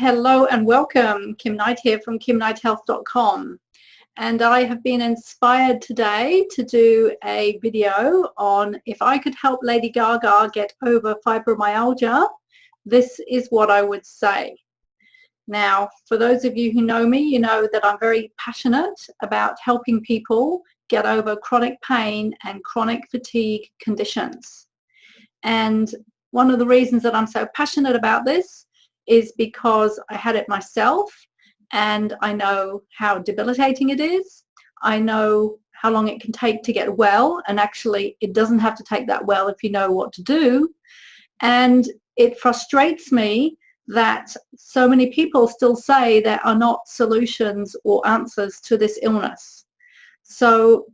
Hello and welcome. Kim Knight here from kimknighthealth.com, and I have been inspired today to do a video on if I could help Lady Gaga get over fibromyalgia, this is what I would say. Now, for those of you who know me, you know that I'm very passionate about helping people get over chronic pain and chronic fatigue conditions. And one of the reasons that I'm so passionate about this is because I had it myself, and I know how debilitating it is. I know how long it can take to get well, and actually it doesn't have to take that well if you know what to do. And it frustrates me that so many people still say there are not solutions or answers to this illness. So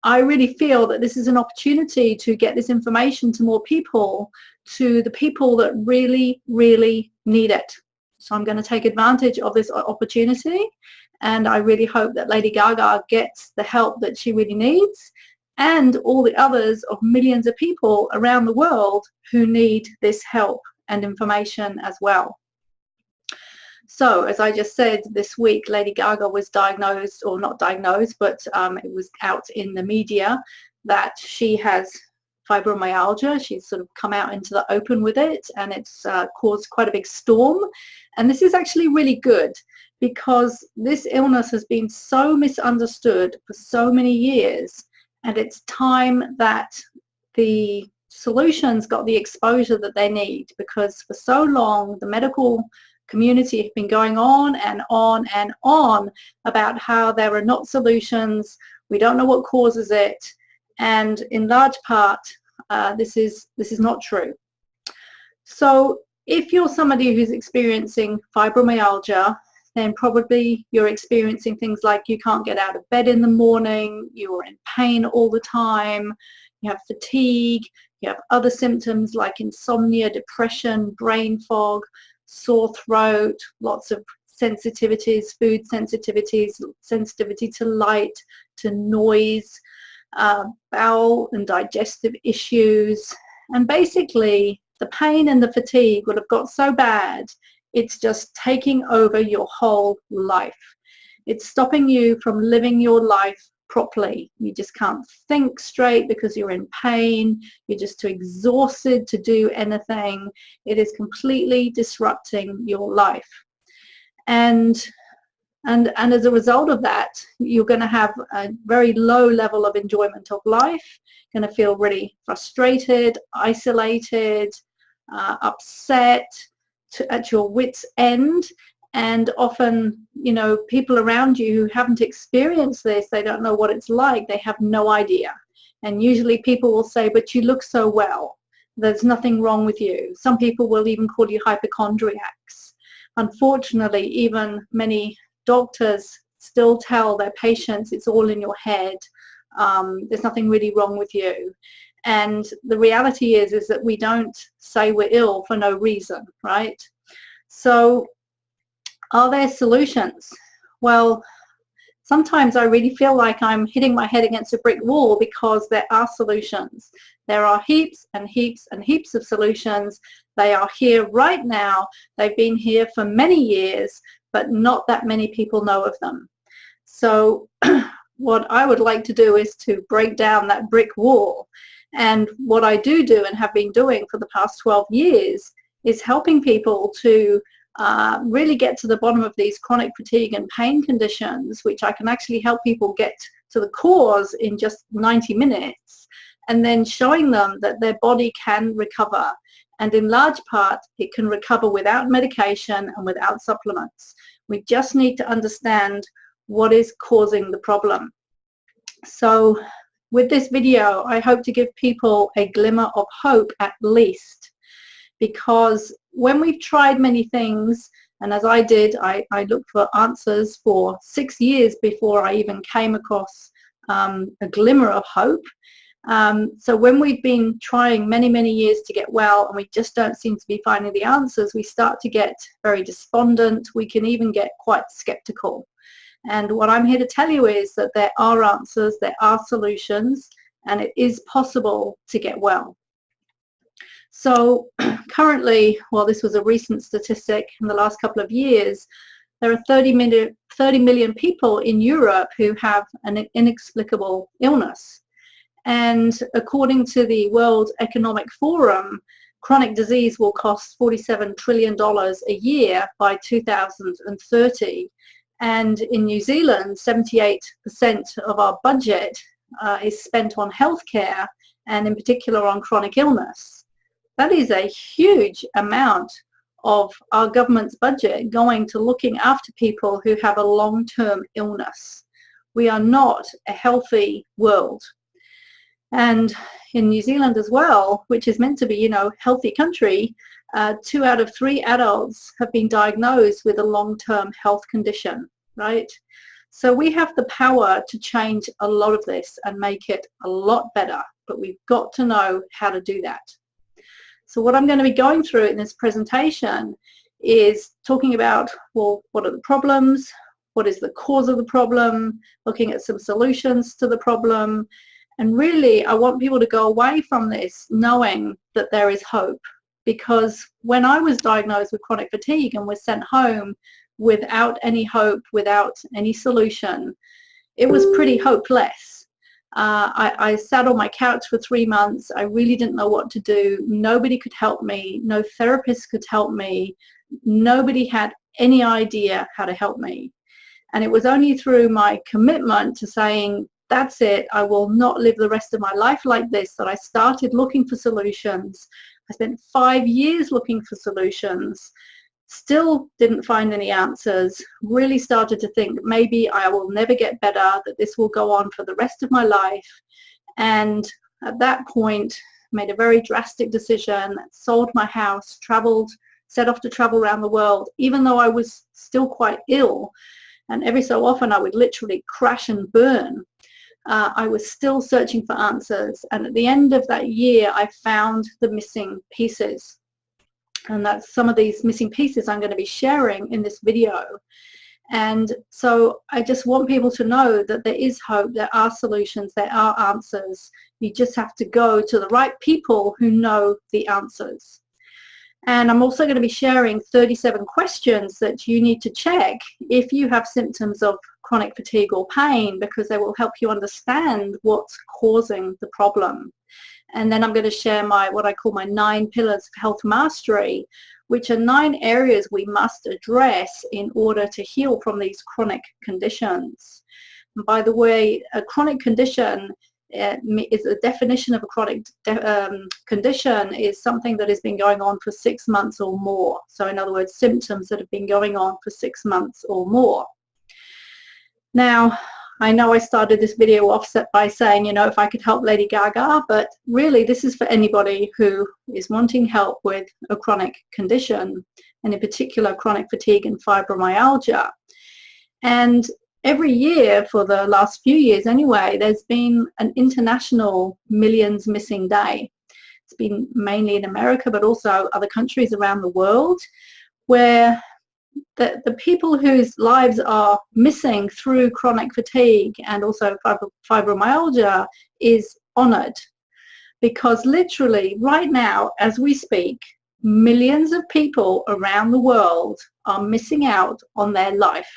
I really feel that this is an opportunity to get this information to more people, to the people that really, really need it. So I'm going to take advantage of this opportunity, and I really hope that Lady Gaga gets the help that she really needs, and all the others of millions of people around the world who need this help and information as well. So, as I just said, this week Lady Gaga was diagnosed, or not diagnosed, but it was out in the media that she has fibromyalgia. She's sort of come out into the open with it, and it's caused quite a big storm. And this is actually really good, because this illness has been so misunderstood for so many years, and it's time that the solutions got the exposure that they need, because for so long the medical community have been going on and on and on about how there are not solutions, we don't know what causes it, and in large part this is not true. So if you're somebody who's experiencing fibromyalgia, then probably you're experiencing things like you can't get out of bed in the morning, you're in pain all the time, you have fatigue, you have other symptoms like insomnia, depression, brain fog, sore throat, lots of sensitivities, food sensitivities, sensitivity to light, to noise, bowel and digestive issues, and basically the pain and the fatigue would have got so bad it's just taking over your whole life. It's stopping you from living your life properly. You just can't think straight because you're in pain. You're just too exhausted to do anything. It is completely disrupting your life. And as a result of that, you're going to have a very low level of enjoyment of life, going to feel really frustrated, isolated, upset, at your wit's end. And often, you know, people around you who haven't experienced this, they don't know what it's like, they have no idea. And usually people will say, but you look so well, there's nothing wrong with you. Some people will even call you hypochondriacs. Unfortunately, even many doctors still tell their patients it's all in your head, there's nothing really wrong with you. And the reality is that we don't say we're ill for no reason, right? So are there solutions? Well, sometimes I really feel like I'm hitting my head against a brick wall, because there are solutions. There are heaps and heaps and heaps of solutions. They are here right now. They've been here for many years, but not that many people know of them. So what I would like to do is to break down that brick wall. And what I do and have been doing for the past 12 years is helping people to really get to the bottom of these chronic fatigue and pain conditions, which I can actually help people get to the cause in just 90 minutes, and then showing them that their body can recover. And in large part, it can recover without medication and without supplements. We just need to understand what is causing the problem. So with this video, I hope to give people a glimmer of hope at least, because when we've tried many things, and as I did, I looked for answers for 6 years before I even came across a glimmer of hope. So when we've been trying many years to get well and we just don't seem to be finding the answers, we start to get very despondent. We can even get quite skeptical. And what I'm here to tell you is that there are answers, there are solutions, and it is possible to get well. So currently, well, this was a recent statistic in the last couple of years, there are 30 million people in Europe who have an inexplicable illness. And according to the World Economic Forum, chronic disease will cost $47 trillion a year by 2030. And in New Zealand, 78% of our budget is spent on healthcare, and in particular on chronic illness. That is a huge amount of our government's budget going to looking after people who have a long-term illness. We are not a healthy world. And in New Zealand as well, which is meant to be, healthy country, 2 out of 3 adults have been diagnosed with a long-term health condition, right? So we have the power to change a lot of this and make it a lot better, but we've got to know how to do that. So what I'm going to be going through in this presentation is talking about, well, what are the problems? What is the cause of the problem? Looking at some solutions to the problem. And really, I want people to go away from this knowing that there is hope. Because when I was diagnosed with chronic fatigue and was sent home without any hope, without any solution, it was pretty hopeless. I sat on my couch for 3 months. I really didn't know what to do. Nobody could help me. No therapist could help me. Nobody had any idea how to help me. And it was only through my commitment to saying, that's it, I will not live the rest of my life like this, that I started looking for solutions. I spent 5 years looking for solutions. Still didn't find any answers, really started to think maybe I will never get better, that this will go on for the rest of my life. And at that point, made a very drastic decision, sold my house, traveled, set off to travel around the world, even though I was still quite ill. And every so often I would literally crash and burn. I was still searching for answers. And at the end of that year, I found the missing pieces. And that's some of these missing pieces I'm going to be sharing in this video. And so I just want people to know that there is hope, there are solutions, there are answers. You just have to go to the right people who know the answers. And I'm also going to be sharing 37 questions that you need to check if you have symptoms of chronic fatigue or pain, because they will help you understand what's causing the problem. And then I'm going to share what I call my 9 pillars of health mastery, which are 9 areas we must address in order to heal from these chronic conditions. And by the way, a chronic condition is a definition of a chronic condition is something that has been going on for 6 months or more. So in other words, symptoms that have been going on for 6 months or more. Now, I know I started this video offset by saying, if I could help Lady Gaga, but really this is for anybody who is wanting help with a chronic condition, and in particular chronic fatigue and fibromyalgia. And every year for the last few years anyway, there's been an international Millions Missing Day. It's been mainly in America, but also other countries around the world, where the people whose lives are missing through chronic fatigue and also fibromyalgia is honored. Because literally right now, as we speak, millions of people around the world are missing out on their life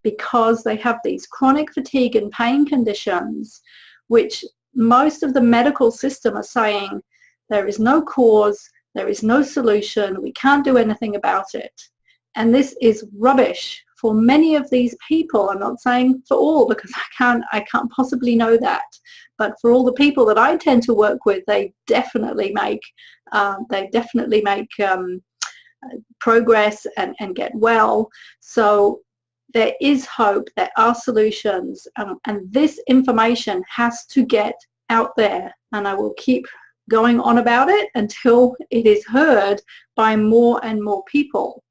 because they have these chronic fatigue and pain conditions, which most of the medical system are saying there is no cause, there is no solution, we can't do anything about it. And this is rubbish for many of these people. I'm not saying for all, because I can't possibly know that. But for all the people that I tend to work with, they definitely make progress and get well. So there is hope, there are solutions, and this information has to get out there. And I will keep going on about it until it is heard by more and more people.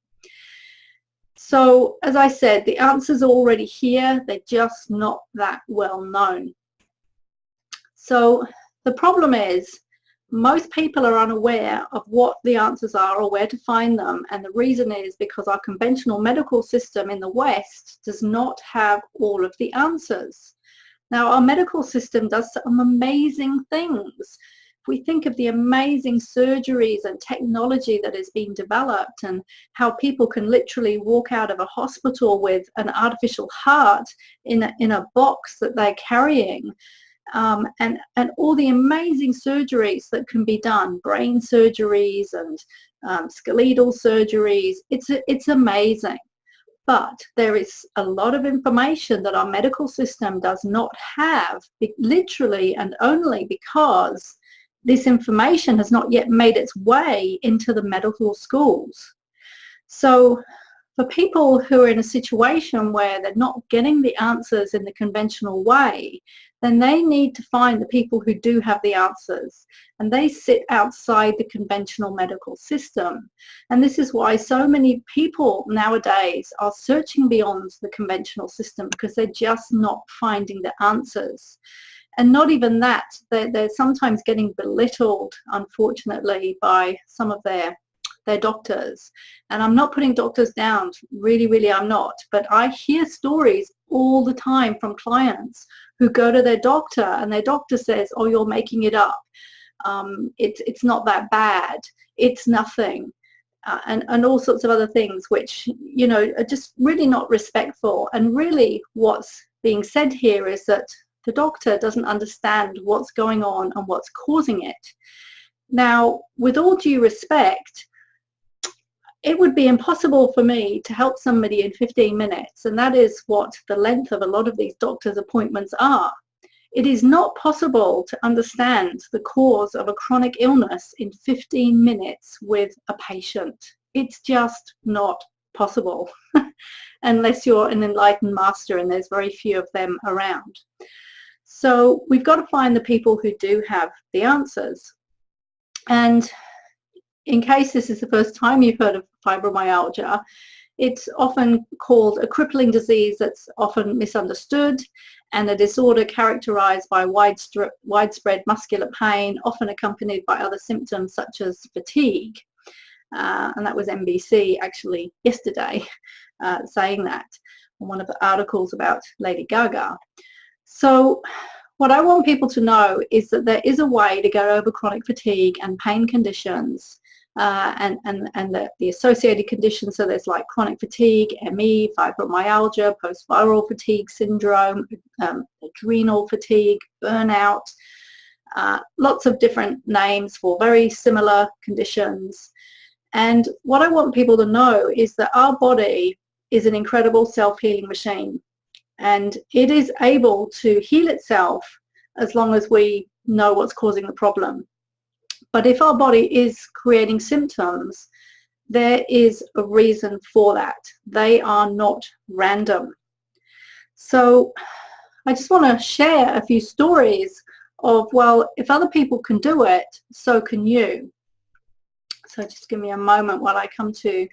So, as I said, the answers are already here. They're just not that well known. So the problem is most people are unaware of what the answers are or where to find them. And the reason is because our conventional medical system in the West does not have all of the answers. Now, our medical system does some amazing things. we think of the amazing surgeries and technology that is being developed, and how people can literally walk out of a hospital with an artificial heart in a box that they're carrying, and all the amazing surgeries that can be done, brain surgeries and skeletal surgeries, it's amazing. But there is a lot of information that our medical system does not have, literally and only because this information has not yet made its way into the medical schools. So for people who are in a situation where they're not getting the answers in the conventional way, then they need to find the people who do have the answers, and they sit outside the conventional medical system. And this is why so many people nowadays are searching beyond the conventional system, because they're just not finding the answers. And not even that, they're sometimes getting belittled, unfortunately, by some of their doctors. And I'm not putting doctors down, really I'm not, but I hear stories all the time from clients who go to their doctor and their doctor says, oh, you're making it up, it's not that bad, it's nothing, and all sorts of other things, which, you know, are just really not respectful. And really what's being said here is that the doctor doesn't understand what's going on and what's causing it. Now, with all due respect, it would be impossible for me to help somebody in 15 minutes, and that is what the length of a lot of these doctors' appointments are. It is not possible to understand the cause of a chronic illness in 15 minutes with a patient. It's just not possible unless you're an enlightened master, and there's very few of them around. So we've got to find the people who do have the answers. And in case this is the first time you've heard of fibromyalgia, it's often called a crippling disease that's often misunderstood, and a disorder characterized by widespread muscular pain, often accompanied by other symptoms such as fatigue. And that was NBC actually yesterday saying that in one of the articles about Lady Gaga. So what I want people to know is that there is a way to get over chronic fatigue and pain conditions, and the associated conditions. So there's like chronic fatigue, ME, fibromyalgia, post-viral fatigue syndrome, adrenal fatigue, burnout, lots of different names for very similar conditions. And what I want people to know is that our body is an incredible self-healing machine, and it is able to heal itself as long as we know what's causing the problem. But if our body is creating symptoms, there is a reason for that. They are not random. So I just want to share a few stories of, well, if other people can do it, so can you. So just give me a moment while I come to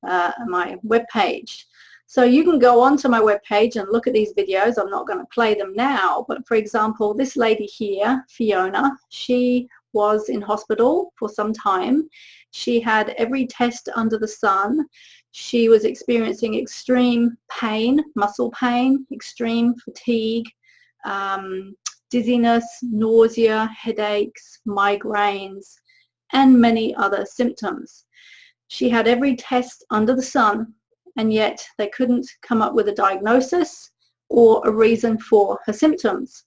my webpage. So you can go onto my webpage and look at these videos. I'm not going to play them now, but for example, this lady here, Fiona, she was in hospital for some time. She had every test under the sun. She was experiencing extreme pain, muscle pain, extreme fatigue, dizziness, nausea, headaches, migraines, and many other symptoms. She had every test under the sun, and yet they couldn't come up with a diagnosis or a reason for her symptoms.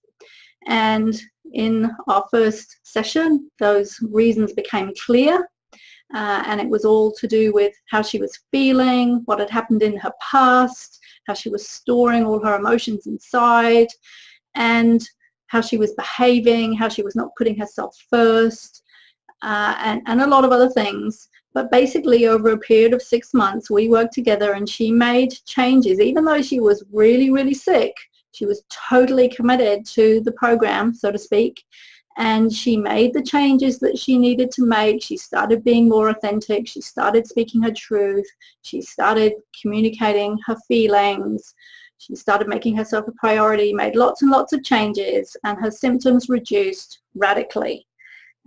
And in our first session, those reasons became clear, and it was all to do with how she was feeling, what had happened in her past, how she was storing all her emotions inside, and how she was behaving, how she was not putting herself first, and a lot of other things. But basically, over a period of 6 months, we worked together, and she made changes. Even though she was really sick, she was totally committed to the program, so to speak, and she made the changes that she needed to make. She started being more authentic. She started speaking her truth. She started communicating her feelings. She started making herself a priority, made lots and lots of changes, and her symptoms reduced radically.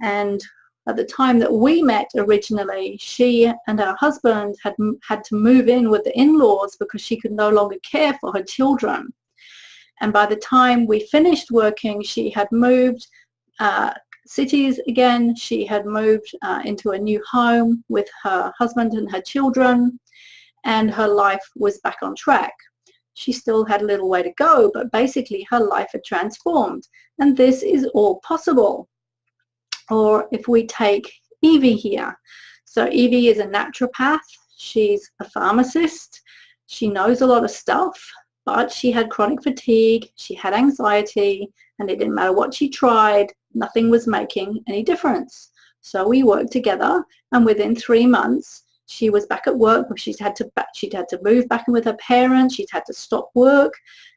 And at the time that we met originally, she and her husband had to move in with the in-laws because she could no longer care for her children. And by the time we finished working, she had moved cities again. She had moved into a new home with her husband and her children, and her life was back on track. She still had a little way to go, but basically her life had transformed, and this is all possible. Or if we take Evie here. So Evie is a naturopath. She's a pharmacist. She knows a lot of stuff, but she had chronic fatigue, she had anxiety, and it didn't matter what she tried, nothing was making any difference. So we worked together, and within 3 months, she was back at work. She'd had to move back in with her parents. She'd had to stop work.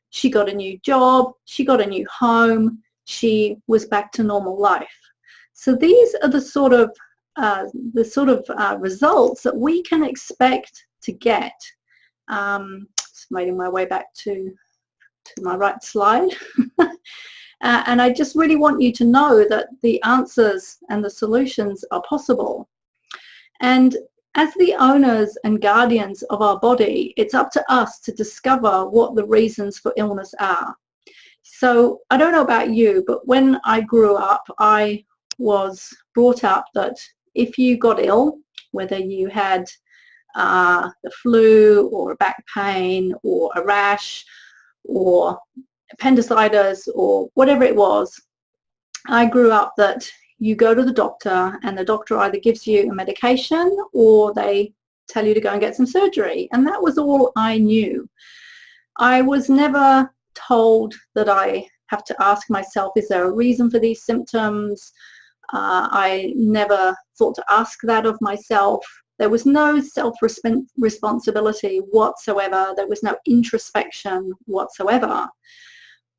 She got a new job. She got a new home. She was back to normal life. So these are the sort of results that we can expect to get. Just making my way back to my right slide. And I just really want you to know that the answers and the solutions are possible. And as the owners and guardians of our body, it's up to us to discover what the reasons for illness are. So I don't know about you, but when I grew up, I was brought up that if you got ill, whether you had the flu or a back pain or a rash or appendicitis or whatever it was, I grew up that you go to the doctor and the doctor either gives you a medication or they tell you to go and get some surgery. And that was all I knew. I was never told that I have to ask myself, is there a reason for these symptoms? I never thought to ask that of myself. There was no self-responsibility whatsoever. There was no introspection whatsoever.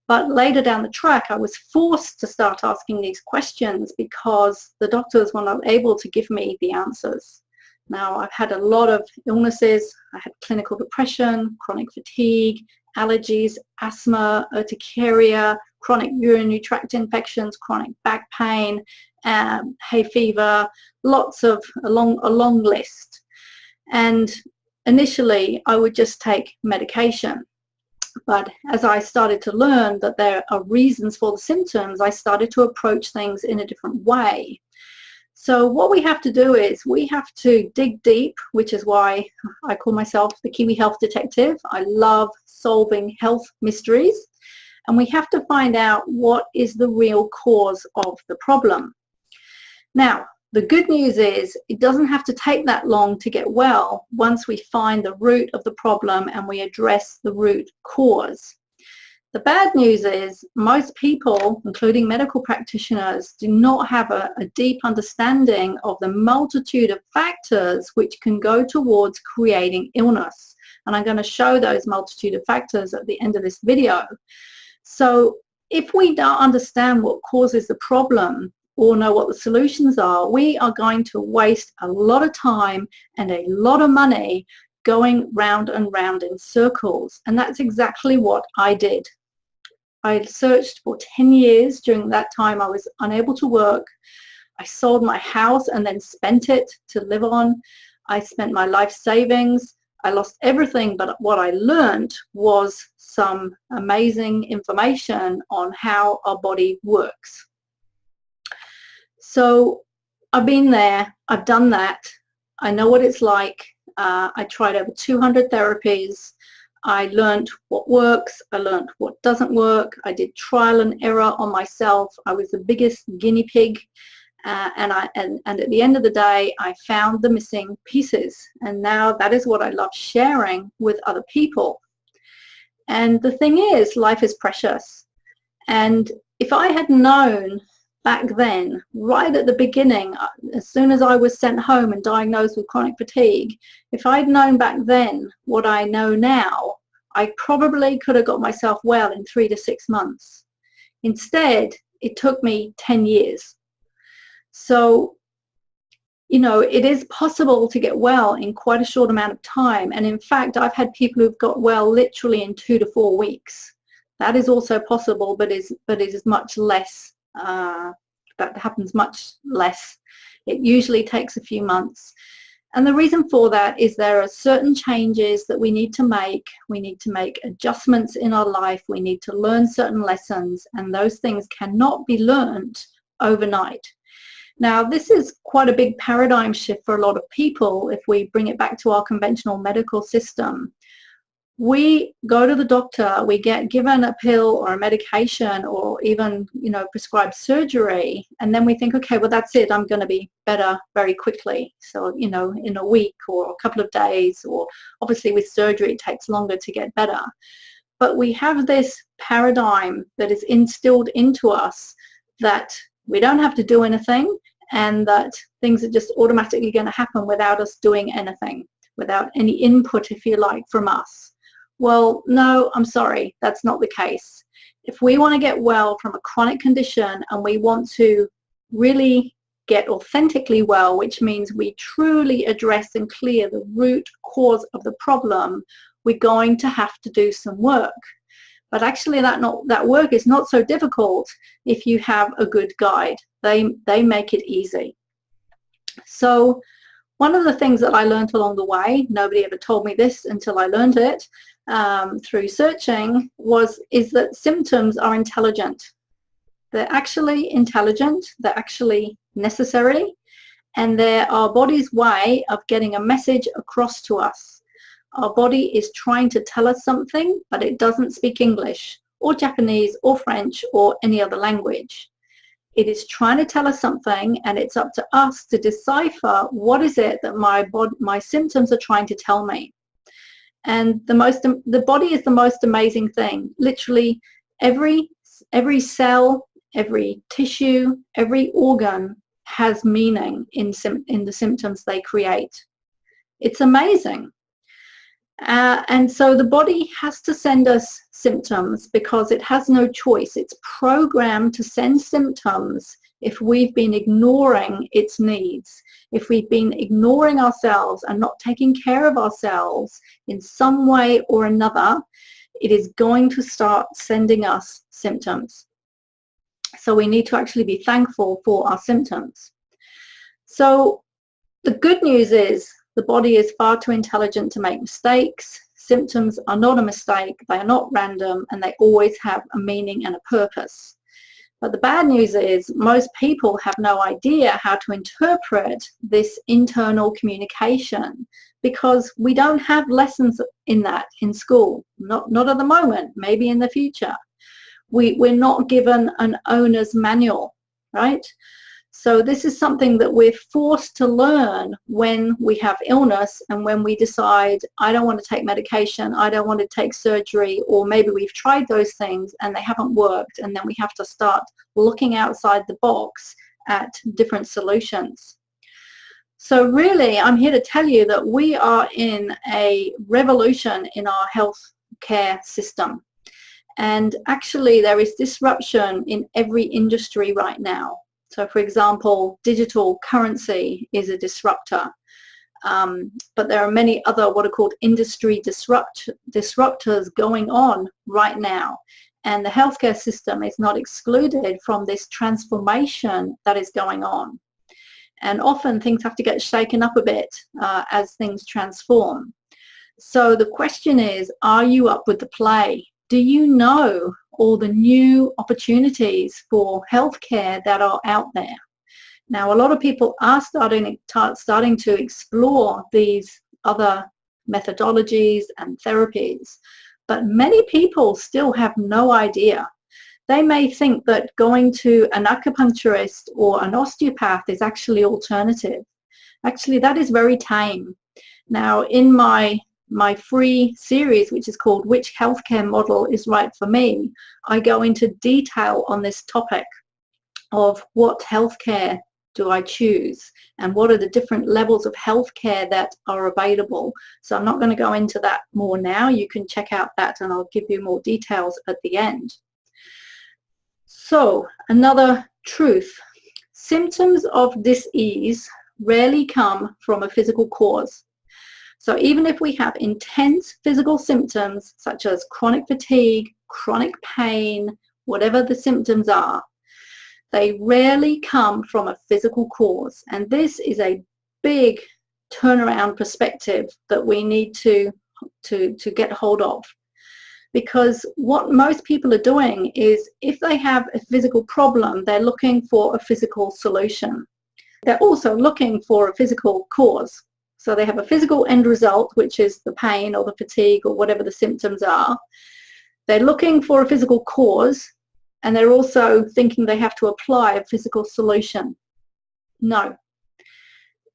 But later down the track, I was forced to start asking these questions because the doctors were not able to give me the answers. Now, I've had a lot of illnesses. I had clinical depression, chronic fatigue, allergies, asthma, urticaria, chronic urinary tract infections, chronic back pain, hay fever, lots of a long list. And initially, I would just take medication. But as I started to learn that there are reasons for the symptoms, I started to approach things in a different way. So what we have to do is we have to dig deep, which is why I call myself the Kiwi Health Detective. I love solving health mysteries. And we have to find out what is the real cause of the problem. Now, the good news is it doesn't have to take that long to get well once we find the root of the problem and we address the root cause. The bad news is most people, including medical practitioners, do not have a deep understanding of the multitude of factors which can go towards creating illness. And I'm going to show those multitude of factors at the end of this video. So if we don't understand what causes the problem or know what the solutions are, we are going to waste a lot of time and a lot of money going round and round in circles. And that's exactly what I did. I searched for 10 years. During that time, I was unable to work. I sold my house and then spent it to live on. I spent my life savings. I lost everything, but what I learned was some amazing information on how our body works. So I've been there, I've done that, I know what it's like. I tried over 200 therapies. I learned what works, I learned what doesn't work. I did trial and error on myself. I was the biggest guinea pig. And at the end of the day, I found the missing pieces. And now that is what I love sharing with other people. And the thing is, life is precious. And if I had known back then, right at the beginning, as soon as I was sent home and diagnosed with chronic fatigue, if I'd known back then what I know now, I probably could have got myself well in 3 to 6 months. Instead, it took me 10 years. So, you know, it is possible to get well in quite a short amount of time. And in fact, I've had people who've got well literally in 2 to 4 weeks. That is also possible, but it is much less. That happens much less. It usually takes a few months. And the reason for that is there are certain changes that we need to make. We need to make adjustments in our life. We need to learn certain lessons, and those things cannot be learned overnight. Now, this is quite a big paradigm shift for a lot of people if we bring it back to our conventional medical system. We go to the doctor, we get given a pill or a medication or even, prescribed surgery, and then we think, okay, well, that's it, I'm going to be better very quickly. So, in a week or a couple of days, or obviously with surgery, it takes longer to get better. But we have this paradigm that is instilled into us that we don't have to do anything and that things are just automatically going to happen without us doing anything, without any input, if you like, from us. Well, no, I'm sorry, that's not the case. If we want to get well from a chronic condition and we want to really get authentically well, which means we truly address and clear the root cause of the problem, we're going to have to do some work. But actually that work is not so difficult if you have a good guide. They make it easy. So one of the things that I learned along the way, nobody ever told me this until I learned it through searching, is that symptoms are intelligent. They're actually intelligent, they're actually necessary, and they're our body's way of getting a message across to us. Our body is trying to tell us something, but it doesn't speak English or Japanese or French or any other language. It is trying to tell us something, and it's up to us to decipher what is it that my symptoms are trying to tell me. And the body is the most amazing thing. Literally every cell, every tissue, every organ has meaning in the symptoms they create. It's amazing. And so the body has to send us symptoms because it has no choice. It's programmed to send symptoms if we've been ignoring its needs, if we've been ignoring ourselves and not taking care of ourselves in some way or another. It is going to start sending us symptoms. So we need to actually be thankful for our symptoms. So the good news is the body is far too intelligent to make mistakes. Symptoms are not a mistake, they are not random, and they always have a meaning and a purpose. But the bad news is most people have no idea how to interpret this internal communication because we don't have lessons in that in school. Not at the moment, maybe in the future. We're not given an owner's manual, right? So this is something that we're forced to learn when we have illness and when we decide, I don't want to take medication, I don't want to take surgery, or maybe we've tried those things and they haven't worked, and then we have to start looking outside the box at different solutions. So really, I'm here to tell you that we are in a revolution in our health care system. And actually, there is disruption in every industry right now. So, for example, digital currency is a disruptor. But there are many other what are called industry disruptors going on right now. And the healthcare system is not excluded from this transformation that is going on. And often things have to get shaken up a bit as things transform. So the question is, are you up with the play? Do you know all the new opportunities for healthcare that are out there? Now, a lot of people are starting to explore these other methodologies and therapies, but many people still have no idea. They may think that going to an acupuncturist or an osteopath is actually alternative. Actually, that is very tame. Now, in my free series, which is called Which Healthcare Model is Right for Me, I go into detail on this topic of what healthcare do I choose and what are the different levels of healthcare that are available. So I'm not going to go into that more now. You can check out that and I'll give you more details at the end. So another truth, symptoms of dis-ease rarely come from a physical cause. So even if we have intense physical symptoms such as chronic fatigue, chronic pain, whatever the symptoms are, they rarely come from a physical cause. And this is a big turnaround perspective that we need to get hold of. Because what most people are doing is, if they have a physical problem, they're looking for a physical solution. They're also looking for a physical cause. So they have a physical end result, which is the pain or the fatigue or whatever the symptoms are. They're looking for a physical cause, and they're also thinking they have to apply a physical solution. No.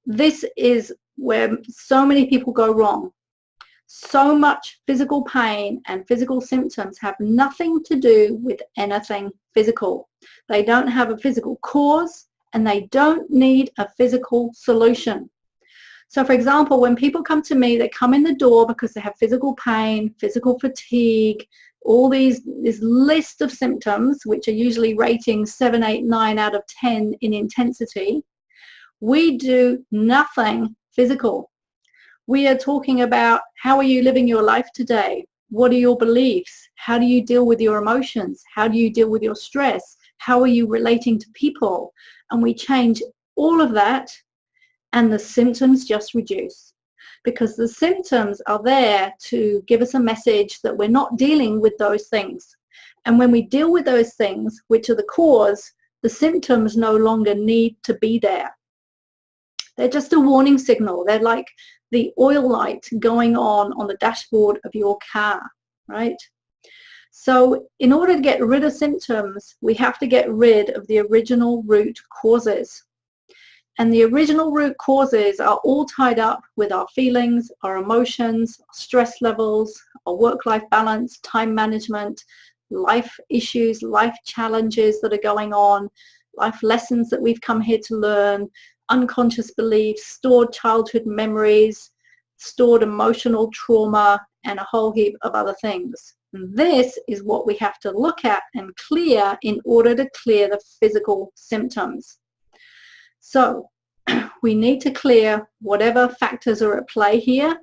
This is where so many people go wrong. So much physical pain and physical symptoms have nothing to do with anything physical. They don't have a physical cause, and they don't need a physical solution. So for example, when people come to me, they come in the door because they have physical pain, physical fatigue, all this list of symptoms, which are usually rating 7, 8, 9 out of 10 in intensity. We do nothing physical. We are talking about, how are you living your life today? What are your beliefs? How do you deal with your emotions? How do you deal with your stress? How are you relating to people? And we change all of that, and the symptoms just reduce. Because the symptoms are there to give us a message that we're not dealing with those things. And when we deal with those things, which are the cause, the symptoms no longer need to be there. They're just a warning signal. They're like the oil light going on the dashboard of your car, right? So in order to get rid of symptoms, we have to get rid of the original root causes. And the original root causes are all tied up with our feelings, our emotions, stress levels, our work-life balance, time management, life issues, life challenges that are going on, life lessons that we've come here to learn, unconscious beliefs, stored childhood memories, stored emotional trauma, and a whole heap of other things. And this is what we have to look at and clear in order to clear the physical symptoms. So we need to clear whatever factors are at play here,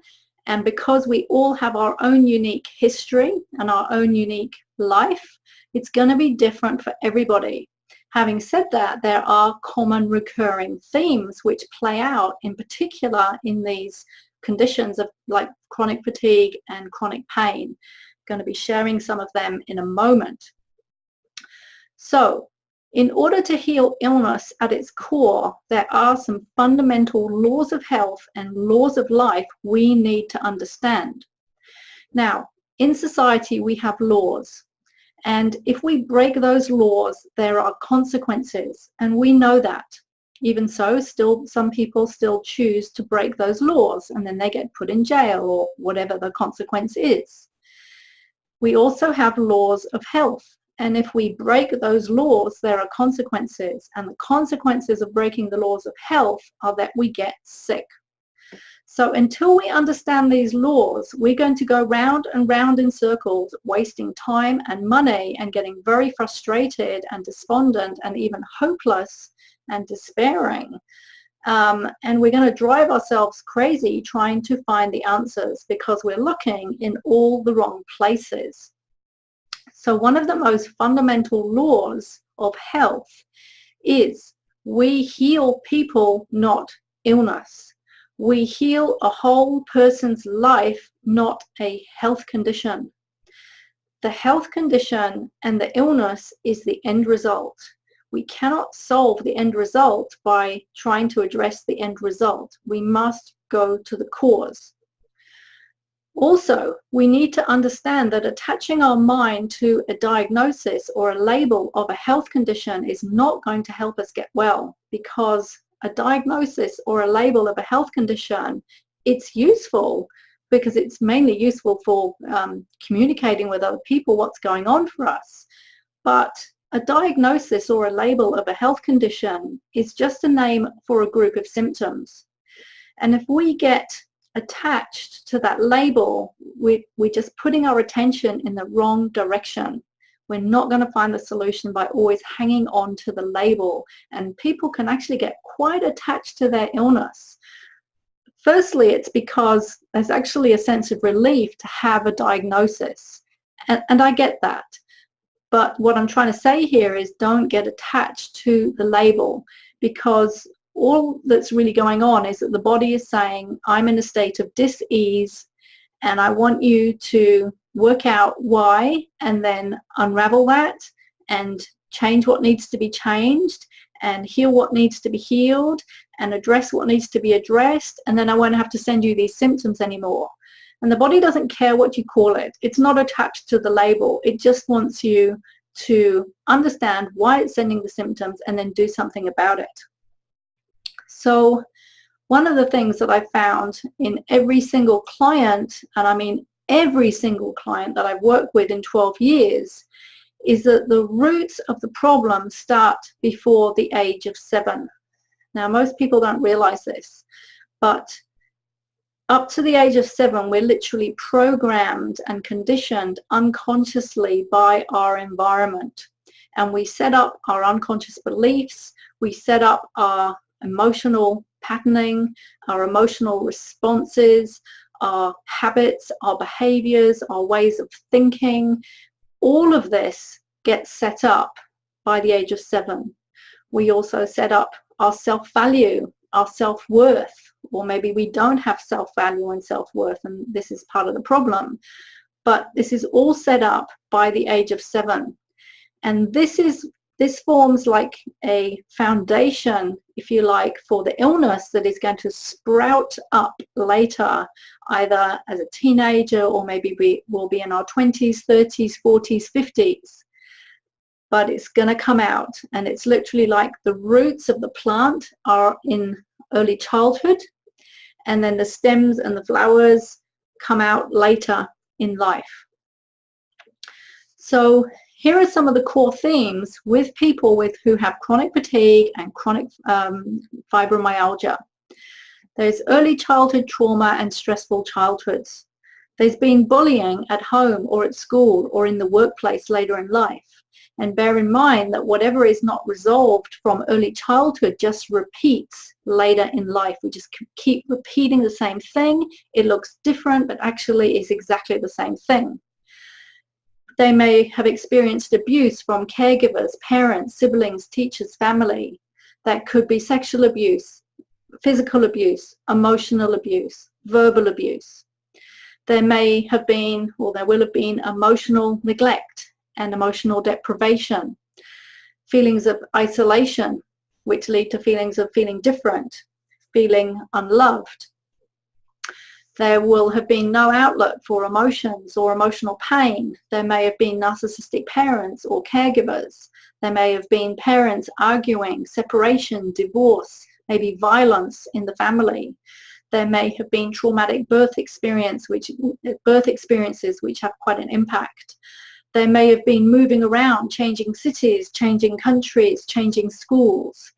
and because we all have our own unique history and our own unique life, it's going to be different for everybody. Having said that, there are common recurring themes which play out in particular in these conditions of like chronic fatigue and chronic pain. I'm going to be sharing some of them in a moment. So in order to heal illness at its core, there are some fundamental laws of health and laws of life we need to understand. Now, in society, we have laws. And if we break those laws, there are consequences. And we know that. Even so, still, some people still choose to break those laws, and then they get put in jail or whatever the consequence is. We also have laws of health. And if we break those laws, there are consequences. And the consequences of breaking the laws of health are that we get sick. So until we understand these laws, we're going to go round and round in circles, wasting time and money and getting very frustrated and despondent and even hopeless and despairing. And we're going to drive ourselves crazy trying to find the answers because we're looking in all the wrong places. So one of the most fundamental laws of health is we heal people, not illness. We heal a whole person's life, not a health condition. The health condition and the illness is the end result. We cannot solve the end result by trying to address the end result. We must go to the cause. Also, we need to understand that attaching our mind to a diagnosis or a label of a health condition is not going to help us get well, because a diagnosis or a label of a health condition, it's useful because it's mainly useful for communicating with other people what's going on for us. But a diagnosis or a label of a health condition is just a name for a group of symptoms. And if we get attached to that label, we're just putting our attention in the wrong direction. We're not going to find the solution by always hanging on to the label. And people can actually get quite attached to their illness. Firstly, it's because there's actually a sense of relief to have a diagnosis. And I get that. But what I'm trying to say here is don't get attached to the label, because all that's really going on is that the body is saying, I'm in a state of dis-ease and I want you to work out why, and then unravel that and change what needs to be changed and heal what needs to be healed and address what needs to be addressed, and then I won't have to send you these symptoms anymore. And the body doesn't care what you call it. It's not attached to the label. It just wants you to understand why it's sending the symptoms and then do something about it. So one of the things that I found in every single client, and I mean every single client that I've worked with in 12 years, is that the roots of the problem start before the age of 7. Now, most people don't realize this, but up to the age of 7, we're literally programmed and conditioned unconsciously by our environment. And we set up our unconscious beliefs, we set up our emotional patterning, our emotional responses, our habits, our behaviors, our ways of thinking. All of this gets set up by the age of 7. We also set up our self-value, our self-worth, or maybe we don't have self-value and self-worth, and this is part of the problem. But this is all set up by the age of 7. And this forms like a foundation, if you like, for the illness that is going to sprout up later, either as a teenager or maybe we will be in our 20s, 30s, 40s, 50s. But it's going to come out, and it's literally like the roots of the plant are in early childhood, and then the stems and the flowers come out later in life. So here are some of the core themes with people who have chronic fatigue and chronic fibromyalgia. There's early childhood trauma and stressful childhoods. There's been bullying at home or at school or in the workplace later in life. And bear in mind that whatever is not resolved from early childhood just repeats later in life. We just keep repeating the same thing. It looks different, but actually is exactly the same thing. They may have experienced abuse from caregivers, parents, siblings, teachers, family. That could be sexual abuse, physical abuse, emotional abuse, verbal abuse. There may have been, or there will have been, emotional neglect and emotional deprivation, feelings of isolation, which lead to feelings of feeling different, feeling unloved. There will have been no outlet for emotions or emotional pain. There may have been narcissistic parents or caregivers. There may have been parents arguing, separation, divorce, maybe violence in the family. There may have been traumatic birth experiences which have quite an impact. There may have been moving around, changing cities, changing countries, changing schools.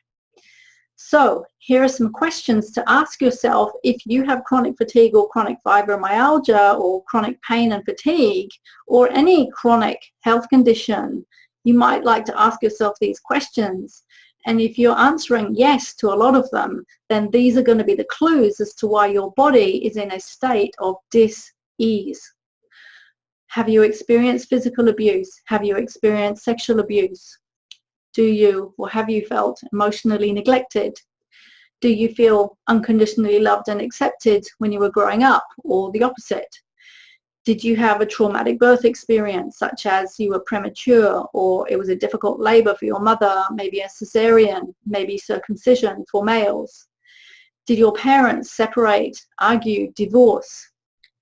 So here are some questions to ask yourself if you have chronic fatigue or chronic fibromyalgia or chronic pain and fatigue or any chronic health condition. You might like to ask yourself these questions. And if you're answering yes to a lot of them, then these are going to be the clues as to why your body is in a state of dis-ease. Have you experienced physical abuse? Have you experienced sexual abuse? Do you or have you felt emotionally neglected? Do you feel unconditionally loved and accepted when you were growing up, or the opposite? Did you have a traumatic birth experience, such as you were premature, or it was a difficult labor for your mother, maybe a cesarean, maybe circumcision for males? Did your parents separate, argue, divorce?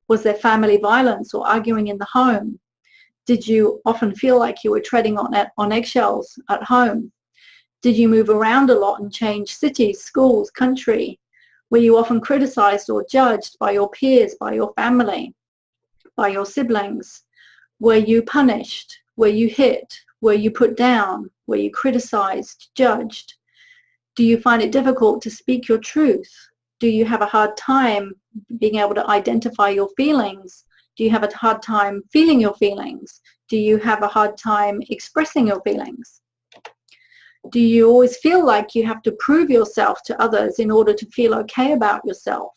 Was there family violence or arguing in the home? Did you often feel like you were treading on eggshells at home? Did you move around a lot and change cities, schools, country? Were you often criticized or judged by your peers, by your family, by your siblings? Were you punished? Were you hit? Were you put down? Were you criticized, judged? Do you find it difficult to speak your truth? Do you have a hard time being able to identify your feelings? Do you have a hard time feeling your feelings? Do you have a hard time expressing your feelings? Do you always feel like you have to prove yourself to others in order to feel okay about yourself?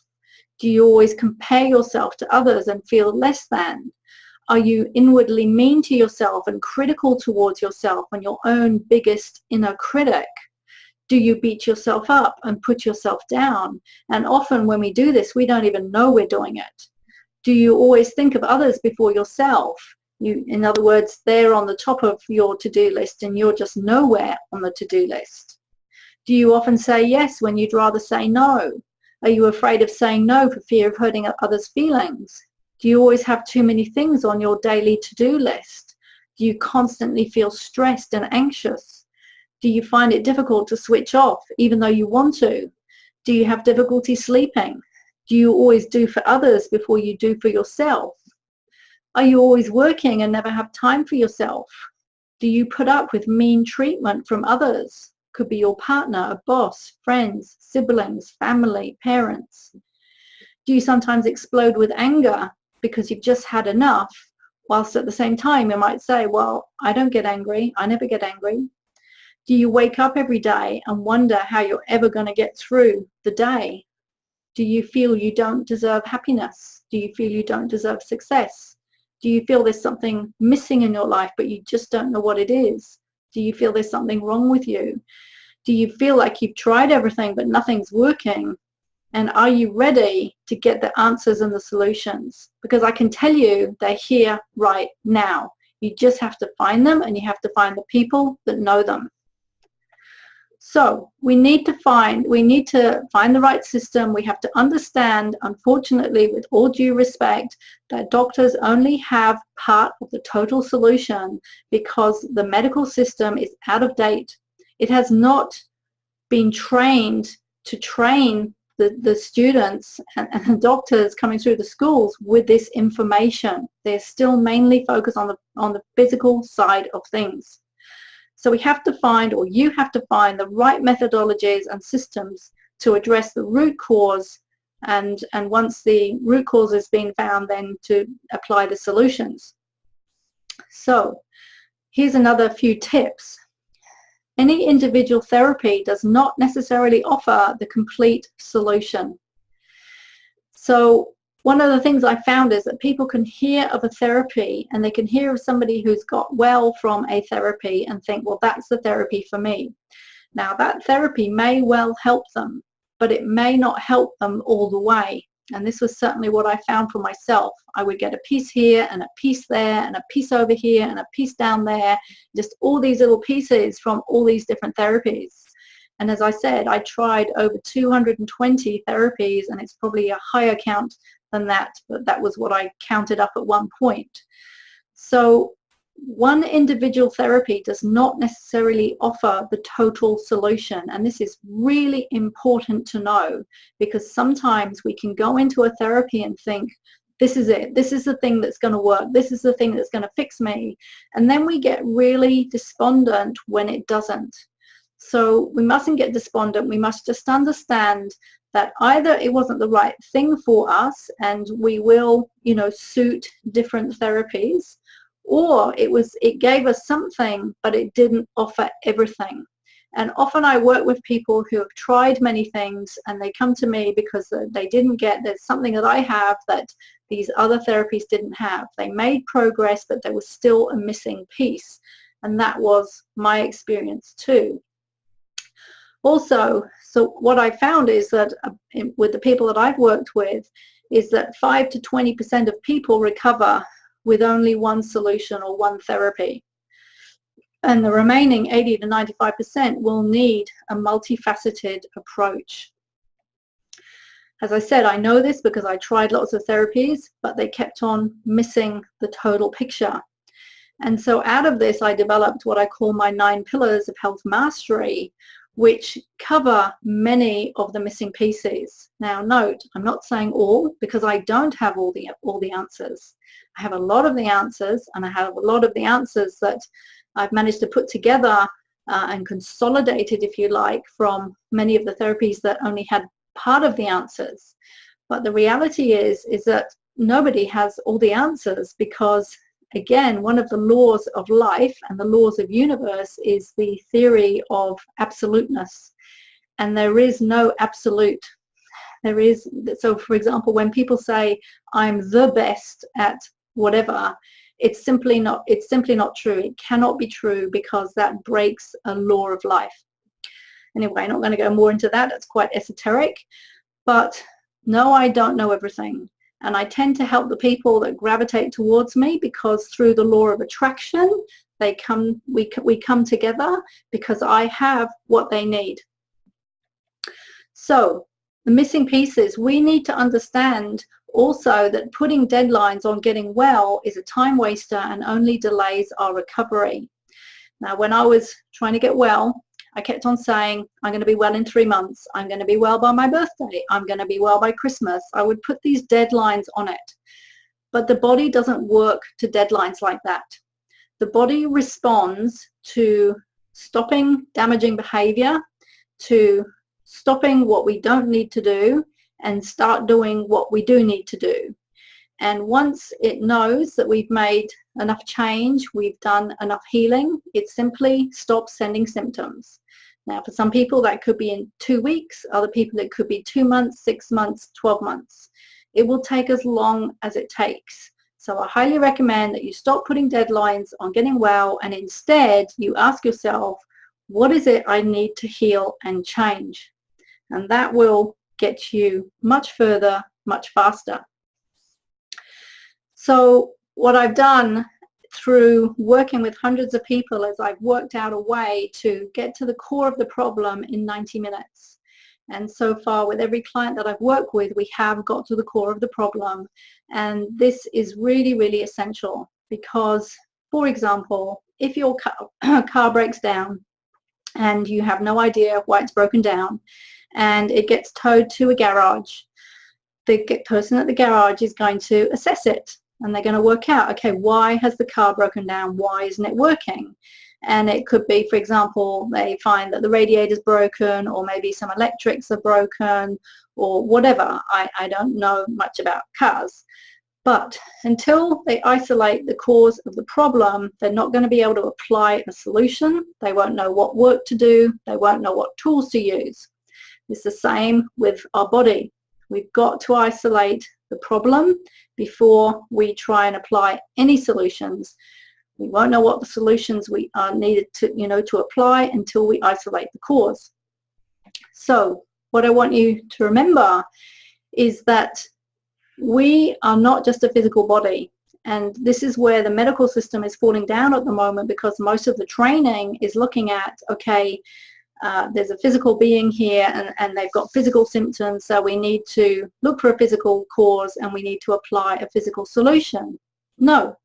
Do you always compare yourself to others and feel less than? Are you inwardly mean to yourself and critical towards yourself and your own biggest inner critic? Do you beat yourself up and put yourself down? And often when we do this, we don't even know we're doing it. Do you always think of others before yourself? In other words, they're on the top of your to-do list and you're just nowhere on the to-do list. Do you often say yes when you'd rather say no? Are you afraid of saying no for fear of hurting others' feelings? Do you always have too many things on your daily to-do list? Do you constantly feel stressed and anxious? Do you find it difficult to switch off even though you want to? Do you have difficulty sleeping? Do you always do for others before you do for yourself? Are you always working and never have time for yourself? Do you put up with mean treatment from others? Could be your partner, a boss, friends, siblings, family, parents. Do you sometimes explode with anger because you've just had enough, whilst at the same time you might say, well, I don't get angry, I never get angry. Do you wake up every day and wonder how you're ever going to get through the day? Do you feel you don't deserve happiness? Do you feel you don't deserve success? Do you feel there's something missing in your life but you just don't know what it is? Do you feel there's something wrong with you? Do you feel like you've tried everything but nothing's working? And are you ready to get the answers and the solutions? Because I can tell you they're here right now. You just have to find them, and you have to find the people that know them. So we need to find the right system. We have to understand, unfortunately, with all due respect, that doctors only have part of the total solution because the medical system is out of date. It has not been trained to train the students and the doctors coming through the schools with this information. They're still mainly focused on the physical side of things. So we have to find, or you have to find, the right methodologies and systems to address the root cause, and once the root cause has been found, then to apply the solutions. So here's another few tips. Any individual therapy does not necessarily offer the complete solution. So one of the things I found is that people can hear of a therapy, and they can hear of somebody who's got well from a therapy and think, well, that's the therapy for me. Now, that therapy may well help them, but it may not help them all the way. And this was certainly what I found for myself. I would get a piece here and a piece there and a piece over here and a piece down there, just all these little pieces from all these different therapies. And as I said, I tried over 220 therapies, and it's probably a higher count than that, but that was what I counted up at one point. So one individual therapy does not necessarily offer the total solution, and this is really important to know, because sometimes we can go into a therapy and think, this is it, this is the thing that's going to work, this is the thing that's going to fix me, and then we get really despondent when it doesn't. So we mustn't get despondent. We must just understand that either it wasn't the right thing for us, and we will, suit different therapies, or it gave us something, but it didn't offer everything. And often I work with people who have tried many things, and they come to me because they didn't get, there's something that I have that these other therapies didn't have. They made progress, but there was still a missing piece. And that was my experience too. Also, so what I found is that with the people that I've worked with, is that 5 to 20% of people recover with only one solution or one therapy. And the remaining 80 to 95% will need a multifaceted approach. As I said, I know this because I tried lots of therapies, but they kept on missing the total picture. And so out of this, I developed what I call my 9 pillars of health mastery, which cover many of the missing pieces. Now note, I'm not saying all, because I don't have all the answers. I have a lot of the answers, and I have a lot of the answers that I've managed to put together and consolidated, if you like, from many of the therapies that only had part of the answers. But the reality is that nobody has all the answers, because again, one of the laws of life and the laws of universe is the theory of absoluteness. And there is no absolute. There is, so for example, when people say, I'm the best at whatever, it's simply not true. It cannot be true, because that breaks a law of life. Anyway, I'm not going to go more into that. That's quite esoteric. But no, I don't know everything. And I tend to help the people that gravitate towards me because through the law of attraction, we come together because I have what they need. So the missing piece is we need to understand also that putting deadlines on getting well is a time waster and only delays our recovery. Now, when I was trying to get well, I kept on saying, I'm going to be well in 3 months. I'm going to be well by my birthday. I'm going to be well by Christmas. I would put these deadlines on it. But the body doesn't work to deadlines like that. The body responds to stopping damaging behavior, to stopping what we don't need to do, and start doing what we do need to do. And once it knows that we've made enough change, we've done enough healing, it simply stops sending symptoms. Now, for some people, that could be in 2 weeks. Other people, it could be 2 months, 6 months, 12 months. It will take as long as it takes. So I highly recommend that you stop putting deadlines on getting well, and instead you ask yourself, what is it I need to heal and change? And that will get you much further, much faster. So what I've done through working with hundreds of people is I've worked out a way to get to the core of the problem in 90 minutes. And so far, with every client that I've worked with, we have got to the core of the problem. And this is really, really essential because, for example, if your car breaks down and you have no idea why it's broken down and it gets towed to a garage, the person at the garage is going to assess it. And they're going to work out, okay, why has the car broken down? Why isn't it working? And it could be, for example, they find that the radiator's broken, or maybe some electrics are broken, or whatever. I don't know much about cars. But until they isolate the cause of the problem, they're not going to be able to apply a solution. They won't know what work to do. They won't know what tools to use. It's the same with our body. We've got to isolate the problem before we try and apply any solutions. We won't know what the solutions we are needed to apply until we isolate the cause. So what I want you to remember is that we are not just a physical body. And this is where the medical system is falling down at the moment, because most of the training is looking at, okay, there's a physical being here and they've got physical symptoms, so we need to look for a physical cause and we need to apply a physical solution. No.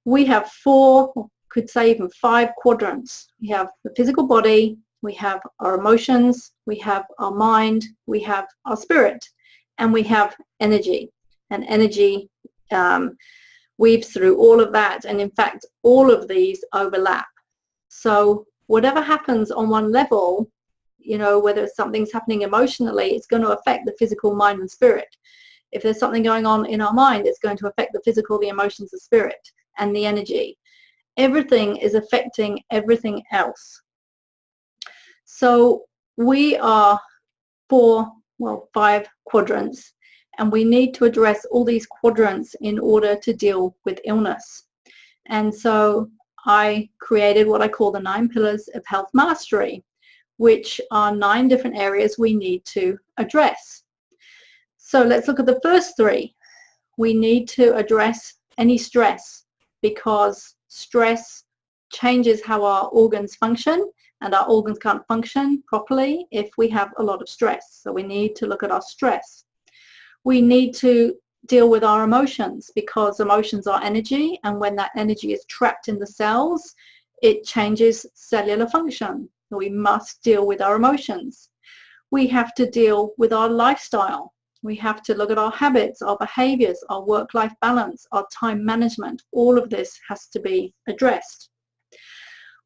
We have 4, could say even 5 quadrants. We have the physical body, we have our emotions, we have our mind, we have our spirit, and we have energy. And energy weaves through all of that, and in fact all of these overlap. So whatever happens on one level, whether something's happening emotionally, it's going to affect the physical, mind and spirit. If there's something going on in our mind, it's going to affect the physical, the emotions, the spirit and the energy. Everything is affecting everything else. So we are 5 quadrants, and we need to address all these quadrants in order to deal with illness. And so I created what I call the 9 pillars of health mastery, which are 9 different areas we need to address. So let's look at the first 3. We need to address any stress, because stress changes how our organs function, and our organs can't function properly if we have a lot of stress. So we need to look at our stress. We need to deal with our emotions, because emotions are energy, and when that energy is trapped in the cells, it changes cellular function. So we must deal with our emotions. We have to deal with our lifestyle. We have to look at our habits, our behaviors, our work-life balance, our time management. All of this has to be addressed.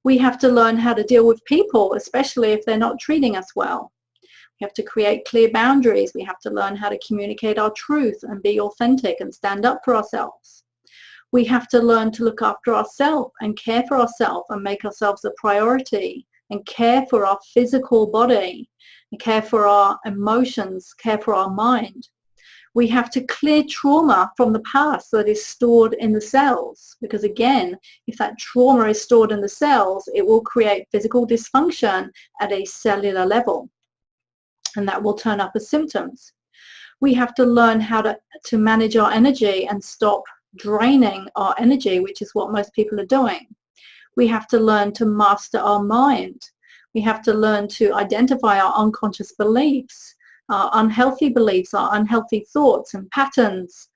We have to learn how to deal with people, especially if they're not treating us well. We have to create clear boundaries. We have to learn how to communicate our truth and be authentic and stand up for ourselves. We have to learn to look after ourselves and care for ourselves and make ourselves a priority, and care for our physical body, and care for our emotions, care for our mind. We have to clear trauma from the past that is stored in the cells, because again, if that trauma is stored in the cells, it will create physical dysfunction at a cellular level, and that will turn up as symptoms. We have to learn how to manage our energy and stop draining our energy, which is what most people are doing. We have to learn to master our mind. We have to learn to identify our unconscious beliefs, our unhealthy beliefs, our unhealthy thoughts and patterns,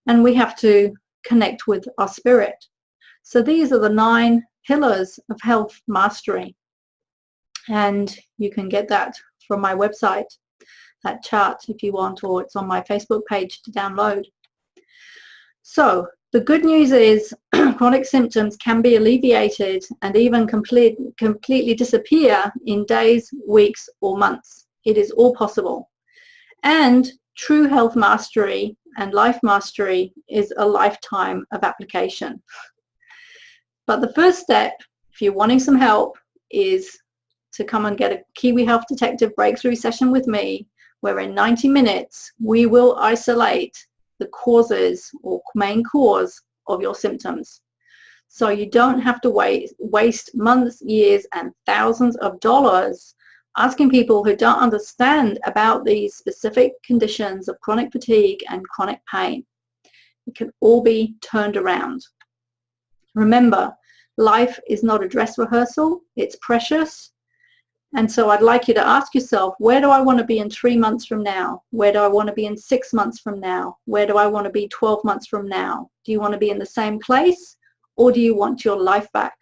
and we have to connect with our spirit. So these are the 9 pillars of health mastery, and you can get that from my website, that chart, if you want, or it's on my Facebook page to download. So the good news is chronic symptoms can be alleviated and even completely disappear in days, weeks, or months. It is all possible. And true health mastery and life mastery is a lifetime of application. But the first step, if you're wanting some help, is to come and get a Kiwi Health Detective breakthrough session with me, where in 90 minutes we will isolate the causes or main cause of your symptoms. So you don't have to waste months, years, and thousands of dollars asking people who don't understand about these specific conditions of chronic fatigue and chronic pain. It can all be turned around. Remember, life is not a dress rehearsal, it's precious. And so I'd like you to ask yourself, where do I want to be in 3 months from now? Where do I want to be in 6 months from now? Where do I want to be 12 months from now? Do you want to be in the same place, or do you want your life back?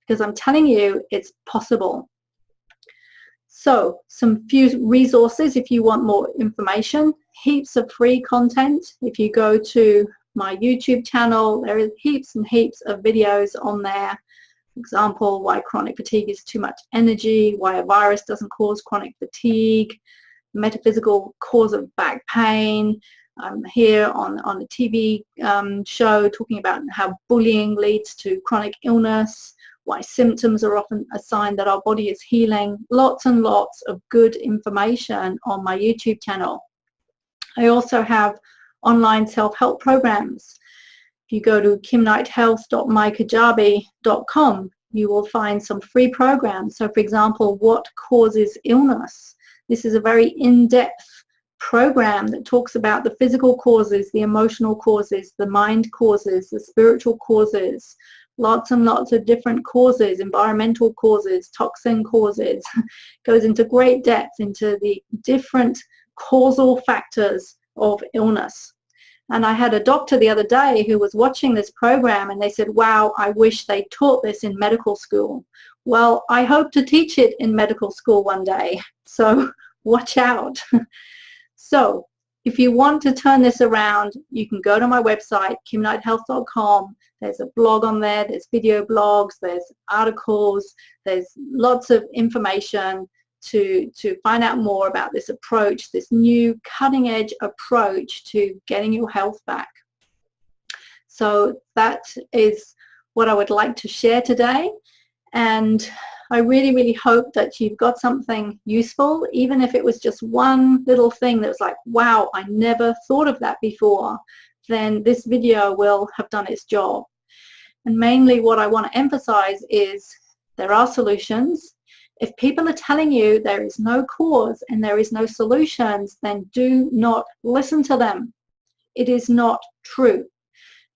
Because I'm telling you, it's possible. So some few resources if you want more information, heaps of free content. If you go to my YouTube channel, there is heaps and heaps of videos on there. For example, why chronic fatigue is too much energy, why a virus doesn't cause chronic fatigue, metaphysical cause of back pain. I'm here on a TV show talking about how bullying leads to chronic illness, why symptoms are often a sign that our body is healing. Lots and lots of good information on my YouTube channel. I also have online self-help programs. If you go to kimknighthealth.mykajabi.com, you will find some free programs. So for example, what causes illness? This is a very in-depth program that talks about the physical causes, the emotional causes, the mind causes, the spiritual causes, lots and lots of different causes, environmental causes, toxin causes. Goes into great depth into the different causal factors of illness. And I had a doctor the other day who was watching this program, and they said, wow, I wish they taught this in medical school. Well, I hope to teach it in medical school one day, so watch out. So if you want to turn this around, you can go to my website, kimknighthealth.com. There's a blog on there, there's video blogs, there's articles, there's lots of information to find out more about this approach, this new cutting-edge approach to getting your health back. So that is what I would like to share today, and I really, really hope that you've got something useful, even if it was just one little thing that was like, wow, I never thought of that before, then this video will have done its job. And mainly what I want to emphasize is there are solutions. If people are telling you there is no cause and there is no solutions, then do not listen to them. It is not true.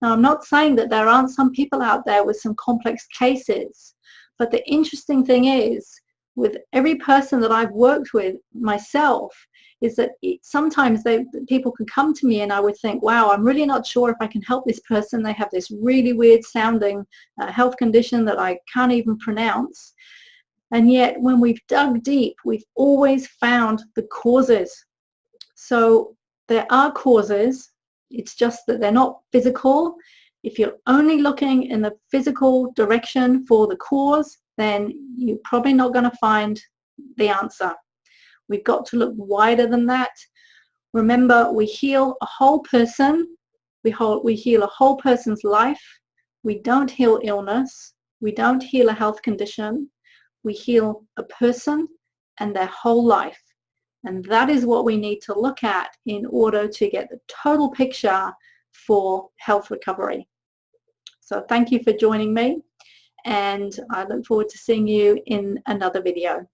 Now, I'm not saying that there aren't some people out there with some complex cases, but the interesting thing is, with every person that I've worked with myself, is that sometimes people can come to me and I would think, wow, I'm really not sure if I can help this person. They have this really weird sounding health condition that I can't even pronounce. And yet when we've dug deep, we've always found the causes. So there are causes. It's just that they're not physical. If you're only looking in the physical direction for the cause, then you're probably not going to find the answer. We've got to look wider than that. Remember, we heal a whole person. We heal a whole person's life. We don't heal illness. We don't heal a health condition. We heal a person and their whole life. And that is what we need to look at in order to get the total picture for health recovery. So thank you for joining me, and I look forward to seeing you in another video.